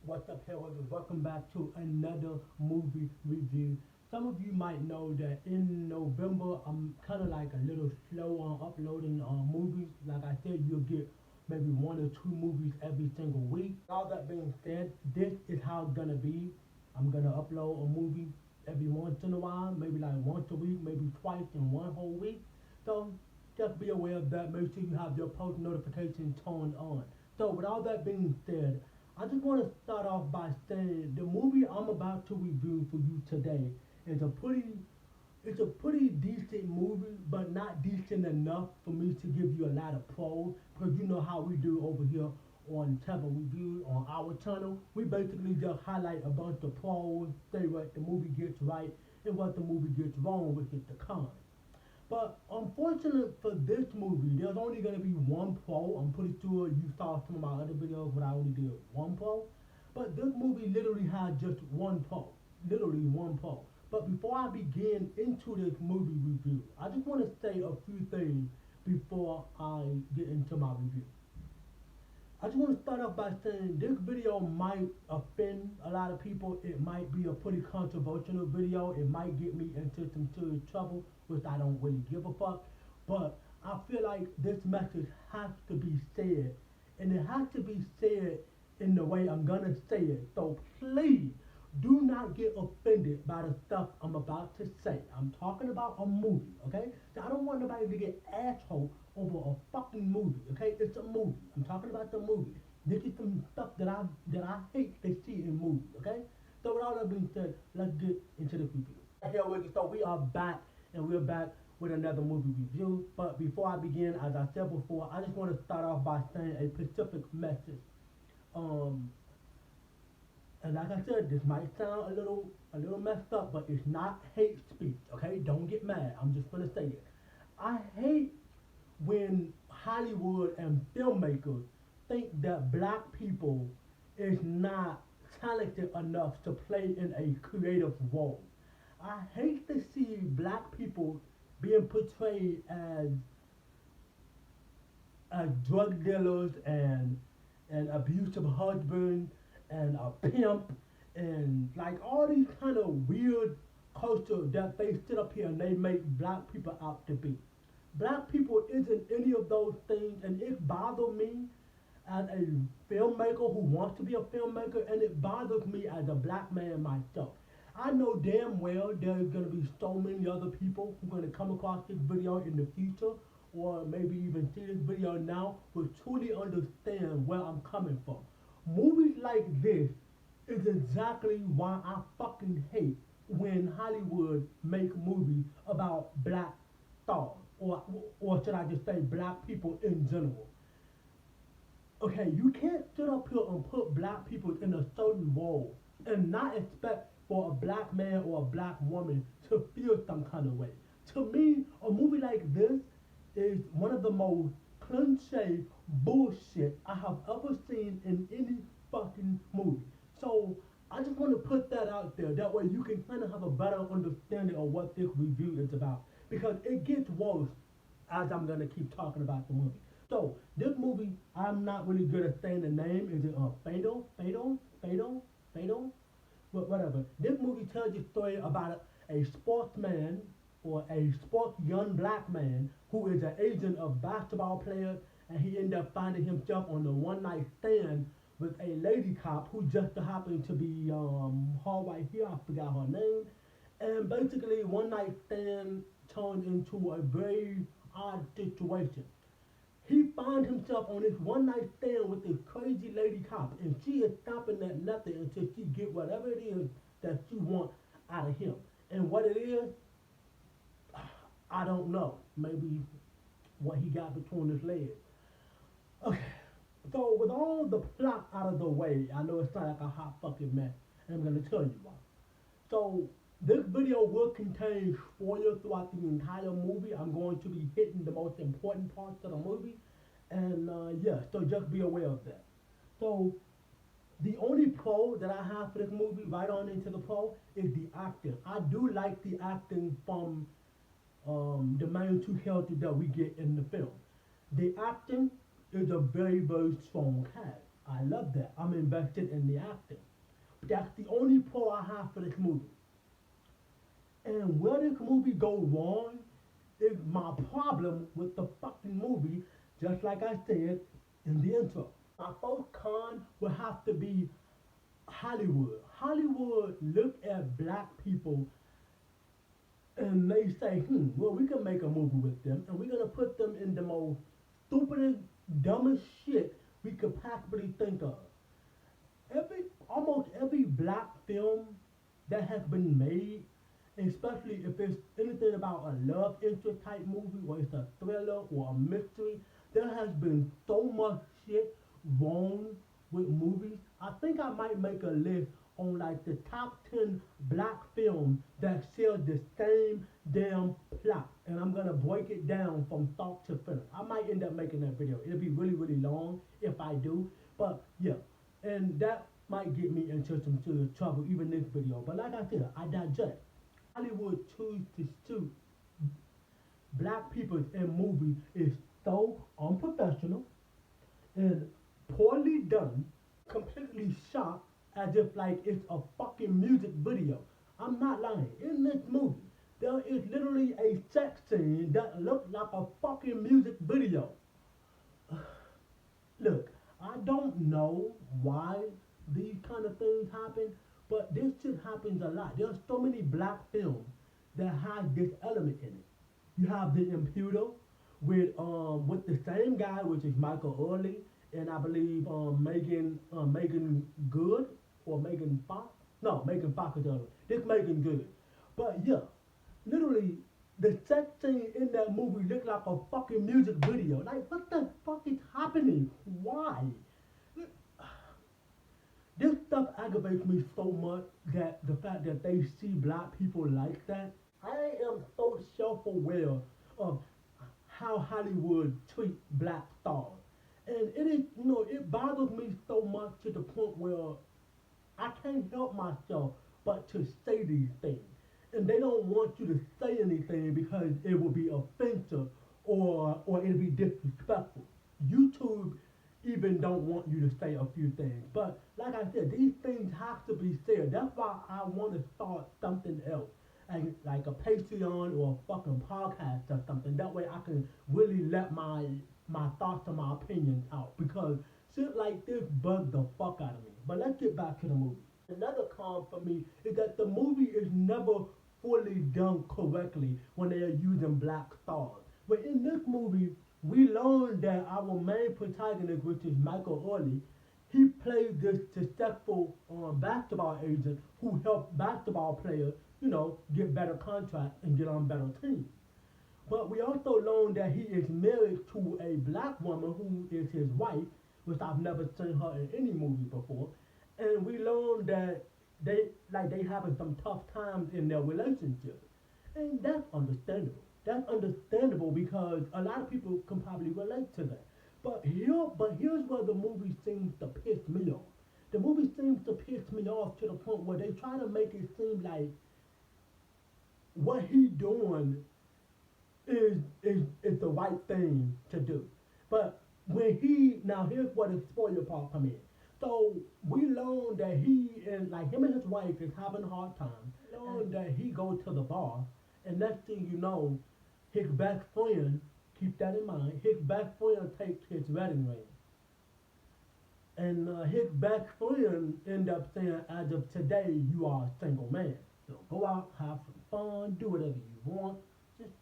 What's up, HELLRAISERS? Welcome back to another movie review. Some of you might know that in November I'm kind of like a little slow on uploading movies. Like I said, you'll get maybe one or two movies every single week. All that being said, this is how it's gonna be. I'm gonna upload a movie every once in a while, maybe like once a week, maybe twice in one whole week. So just be aware of that. Make sure you have your post notifications turned on. So with all that being said, I just want to start off by saying the movie I'm about to review for you today is a pretty decent movie, but not decent enough for me to give you a lot of pros, because you know how we do over here on Teva Review on our channel. We basically just highlight a bunch of pros, say what the movie gets right and what the movie gets wrong, which is the cons. But unfortunate for this movie, there's only gonna be one pro. I'm pretty sure you saw some of my other videos where I only did one pro. But this movie literally had just one pro. Literally one pro. But before I begin into this movie review, I just want to say a few things before I get into my review. I just want to start off by saying this video might offend a lot of people. It might be a pretty controversial video. It might get me into some serious trouble, which I don't really give a fuck. But I feel like this message has to be said, and it has to be said in the way I'm gonna say it. So please do not get offended by the stuff I'm about to say. I'm talking about a movie, okay? So I don't want nobody to get asshole over a fucking movie, okay? It's a movie. I'm talking about the movie. This is some stuff that I hate to see in movies, okay? So with all that being said, let's get into the review. Here we go. So we are back, and we're back with another movie review. But before I begin, as I said before, I just want to start off by saying a specific message. Um, and like I said, this might sound a little messed up, but it's not hate speech, okay? Don't get mad. I'm just gonna say it. I hate when Hollywood and filmmakers think that black people is not talented enough to play in a creative role. I hate to see black people being portrayed as drug dealers and abusive husbands and a pimp and like all these kind of weird culture that they sit up here and they make black people out to be. Black people isn't any of those things, and it bothers me as a filmmaker who wants to be a filmmaker, and it bothers me as a black man myself. I know damn well there's gonna be so many other people who are gonna come across this video in the future, or maybe even see this video now, who truly understand where I'm coming from. Movies like this is exactly why I fucking hate when Hollywood make movies about black stars, or should I just say black people in general. Okay, you can't sit up here and put black people in a certain role and not expect for a black man or a black woman to feel some kind of way. To me, a movie like this is one of the most cliche bullshit I have ever seen in any fucking movie. So I just want to put that out there. That way you can kind of have a better understanding of what this review is about. Because it gets worse as I'm gonna keep talking about the movie. So this movie, I'm not really good at saying the name. Is it Fatal? But whatever. This movie tells the story about a sportsman or a sports young black man who is an agent of basketball players, and he ended up finding himself on the one night stand with a lady cop who just happened to be her right here. I forgot her name. And basically, one night stand turned into a very odd situation. He found himself on this one night stand with this crazy lady cop, and she is stopping at nothing until she get whatever it is that she wants out of him. And what it is, I don't know. Maybe what he got between his legs. Okay, so with all the plot out of the way, I know it's not like a hot fucking mess, and I'm gonna tell you why. So this video will contain spoilers throughout the entire movie. I'm going to be hitting the most important parts of the movie, and yeah, so just be aware of that. So the only pro that I have for this movie, right on into the pro, is the acting. I do like the acting from the main two characters that we get in the film. The acting is a very, very strong cast. I love that. I'm invested in the acting. But that's the only pro I have for this movie. And where this movie go wrong is my problem with the fucking movie, just like I said in the intro. My first con would have to be Hollywood. Hollywood look at black people and they say, well, we can make a movie with them, and we're gonna put them in the most stupidest, dumbest shit we could possibly think of. Almost every black film that has been made, especially if it's anything about a love interest type movie, or it's a thriller or a mystery, there has been so much shit wrong with movies. I think I might make a list on like the top 10 black films that share the same damn plot. And I'm gonna break it down from start to finish. I might end up making that video. It'll be really, really long if I do. But yeah, and that might get me into some serious trouble, even this video. But like I said, I digest. Hollywood choose to shoot black people in movies is so unprofessional and poorly done, completely shot as if like it's a fucking music video. I'm not lying. In this movie, there is literally a sex scene that looks like a fucking music video. Look, I don't know why these kind of things happen, but this shit happens a lot. There's so many black films that have this element in it. You have The Impudor with the same guy, which is Michael Early, and I believe Megan Good or Megan Fox. No, Megan Fox is the other. This Megan Good. But yeah, literally the sex scene in that movie looked like a fucking music video. Like, what the fuck is happening? Why? This stuff aggravates me so much that the fact that they see black people like that. I am so self-aware of how Hollywood treats black stars. And it is, it bothers me so much to the point where I can't help myself but to say these things. And they don't want you to say anything because it will be offensive or it'll be disrespectful. YouTube even don't want you to say a few things. But like I said, these things have to be said. That's why I want to start something else. Like a Patreon or a fucking podcast or something. That way I can really let my thoughts and my opinions out. Because shit like this bugs the fuck out of me. But let's get back to the movie. Another con for me is that the movie is never fully done correctly when they are using black stars. But in this movie, we learned that our main protagonist, which is Michael Early, he plays this successful basketball agent who helped basketball players, get better contracts and get on better teams. But we also learned that he is married to a black woman who is his wife, which I've never seen her in any movie before. And we learned that they having some tough times in their relationship. And that's understandable. That's understandable because a lot of people can probably relate to that. But here's where the movie seems to piss me off. The movie seems to piss me off to the point where they try to make it seem like what he doing is the right thing to do. But now here's where the spoiler part come in. So we learned that him and his wife is having a hard time. We learned that he goes to the bar, and next thing you know, his best friend, keep that in mind, his best friend takes his wedding ring. And his best friend end up saying, as of today, you are a single man. So go out, have some fun, do whatever you want, just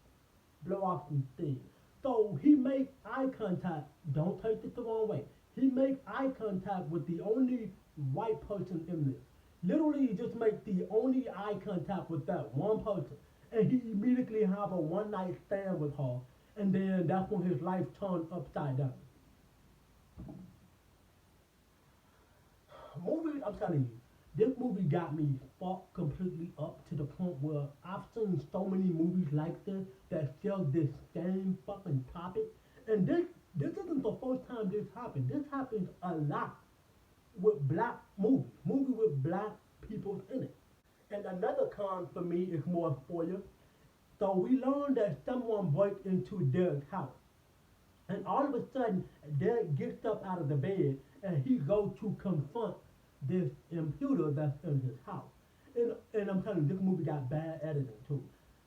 blow off some steam. So he makes eye contact, don't take this the wrong way. He makes eye contact with the only white person in this. Literally just make the only eye contact with that one person. And he immediately have a one night stand with her. And then that's when his life turned upside down. I'm telling you, this movie got me fucked completely up to the point where I've seen so many movies like this that sell this same fucking topic. And this isn't the first time this happened. This happens a lot with black movies with black people in it. And another con for me is more spoiler. So we learned that someone broke into Derek's house. And all of a sudden, Derek gets up out of the bed and he goes to confront this intruder that's in his house. And I'm telling you, this movie got bad editing too.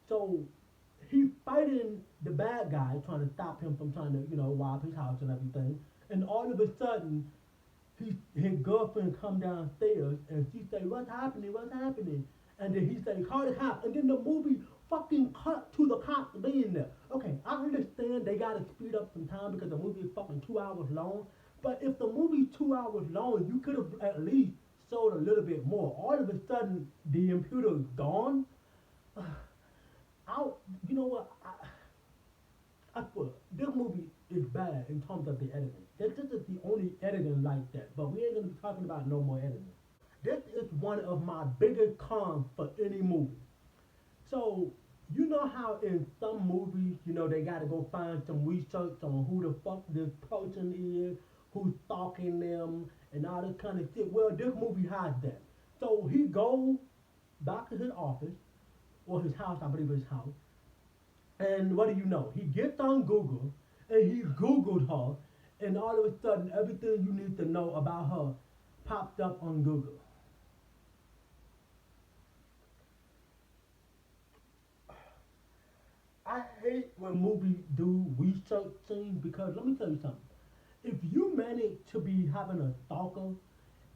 So he's fighting the bad guy, trying to stop him from trying to, rob his house and everything. And all of a sudden, his girlfriend come downstairs and she say, "What's happening? What's happening?" And then he say, "Call the cops." And then the movie fucking cut to the cops being there. Okay, I understand they gotta speed up some time because the movie is fucking 2 hours long. But if the movie's 2 hours long, you could have at least showed a little bit more. All of a sudden, the computer is gone. I, you know what? I swear, this movie is bad in terms of the editing. This is the only editing like that, but we ain't gonna be talking about no more editing. This is one of my biggest cons for any movie. So, you know how in some movies, they gotta go find some research on who the fuck this person is, who's stalking them, and all this kind of shit. Well, this movie has that. So he goes back to his office, or his house, I believe it's his house, and what do you know? He gets on Google and he Googled her, and all of a sudden, everything you need to know about her popped up on Google. I hate when movies do research scenes because let me tell you something. If you manage to be having a stalker,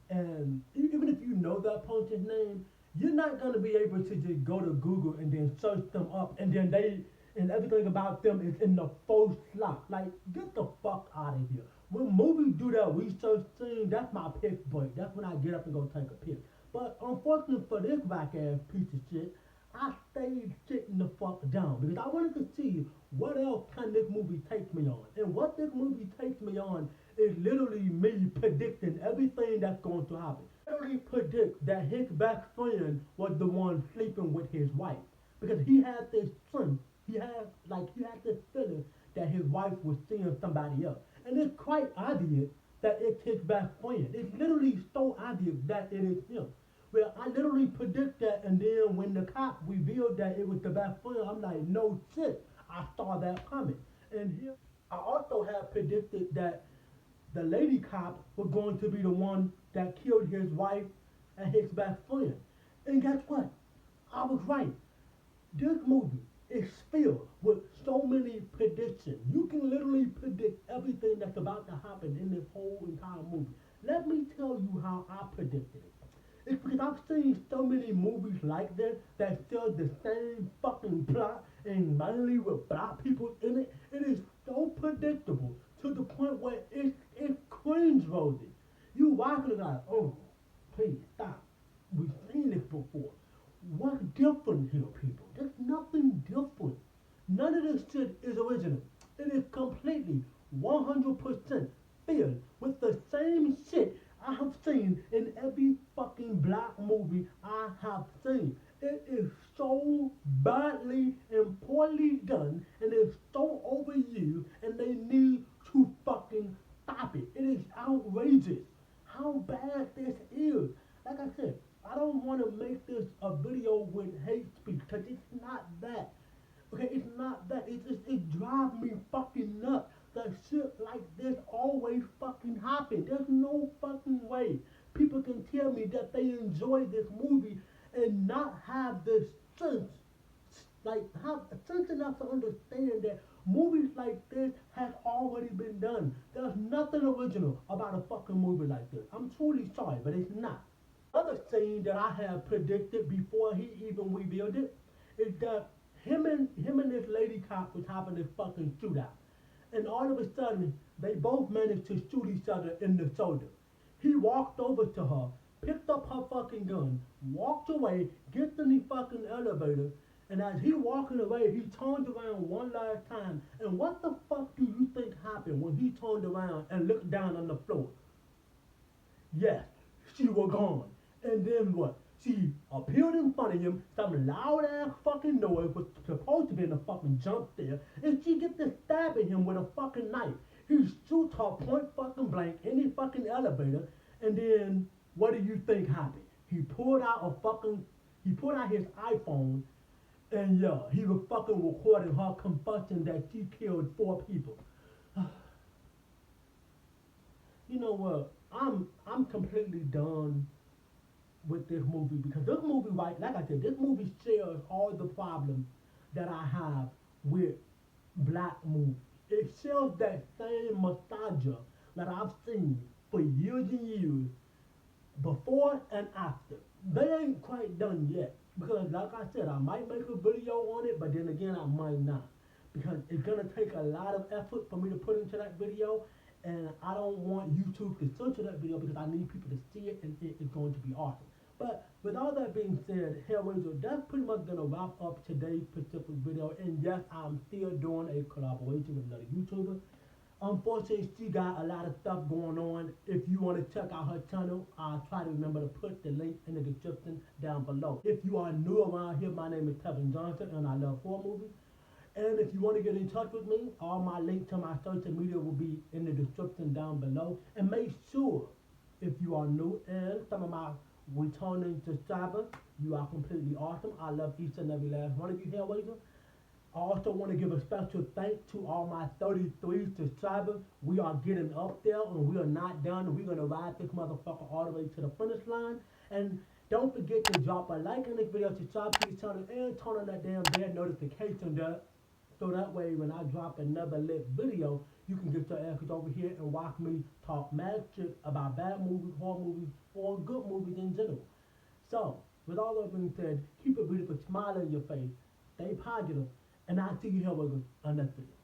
and even if you know that person's name, you're not gonna be able to just go to Google and then search them up, and then and everything about them is in the first slot. Like, get the fuck out of here. When movies do that research scene, that's my piss break. That's when I get up and go take a piss. But unfortunately for this whack ass piece of shit, I stayed sitting the fuck down because I wanted to see what else can this movie take me on. And what this movie takes me on is literally me predicting everything that's going to happen. I literally predict that his best friend was the one sleeping with his wife because he had this sense, he had this feeling that his wife was seeing somebody else, and it's quite obvious that it's his best friend. It's literally so obvious that it is him. Well, I literally predict that, and then when the cop revealed that it was the best friend, I'm like, no shit, I saw that coming. And here, I also have predicted that the lady cop was going to be the one that killed his wife and his best friend. And guess what? I was right. This movie is filled with so many predictions. You can literally predict everything that's about to happen in this whole entire movie. Let me tell you how I predicted it. It's because I've seen so many movies like this that tell the same fucking plot and mainly with black people in it. It is so predictable to the point where it's cringe-worthy. You watch it like, oh, please stop. We've seen this before. What's different here, people? There's nothing different. None of this shit is original. It is completely 100% filled with the same shit I have seen in every fucking black movie I have seen. It is so badly and poorly done, and it's so overused, and they need to fucking stop it. It is outrageous how bad this is. Like I said, I don't want to make this a video with hate speech because it's not that. Okay, it's not that. It drives me fucking nuts that shit like this always fucking happen. There's no fucking way people can tell me that they enjoy this movie and not have this sense, like have sense enough to understand that movies like this has already been done. There's nothing original about a fucking movie like this. I'm truly sorry, but it's not. Other scene that I have predicted before he even revealed it is that him and this lady cop was having this fucking shootout. And all of a sudden, they both managed to shoot each other in the shoulder. He walked over to her, picked up her fucking gun, walked away, gets in the fucking elevator, and as he walking away, he turned around one last time. And what the fuck do you think happened when he turned around and looked down on the floor? Yes, she was gone. And then what? She appeared in front of him, some loud ass fucking noise was supposed to be in a fucking jump scare, and she gets to stabbing him with a fucking knife. He shoots her point fucking blank in the fucking elevator, and then what do you think happened? He pulled out his iPhone, and yeah, he was fucking recording her confessing that she killed 4 people. You know what? I'm completely done with this movie because this movie, right? Like I said, this movie shares all the problems that I have with black movies. It shows that same nostalgia that I've seen for years and years, before and after. They ain't quite done yet because, like I said, I might make a video on it, but then again, I might not because it's gonna take a lot of effort for me to put into that video, and I don't want YouTube to censor that video because I need people to see it, and it is going to be awesome. But with all that being said, Hellraiser, that's pretty much gonna wrap up today's specific video. And yes, I'm still doing a collaboration with another YouTuber. Unfortunately, she got a lot of stuff going on. If you want to check out her channel, I'll try to remember to put the link in the description down below. If you are new around here, my name is Kevin Johnson, and I love horror movies. And if you want to get in touch with me, all my links to my social media will be in the description down below. And make sure, if you are new and some of my returning subscribers, you are completely awesome. I love each and every last one of you, Hellraiser. I also want to give a special thanks to all my 33 subscribers. We are getting up there and we are not done. We're going to ride this motherfucker all the way to the finish line. And don't forget to drop a like on this video, subscribe to the channel, and turn on that damn bell notification bell. So that way when I drop another lit video, you can get your asses over here and watch me talk mad shit about bad movies, horror movies, or good movies in general. So, with all that being said, keep a beautiful smile on your face, stay positive, and I'll see you here with another video.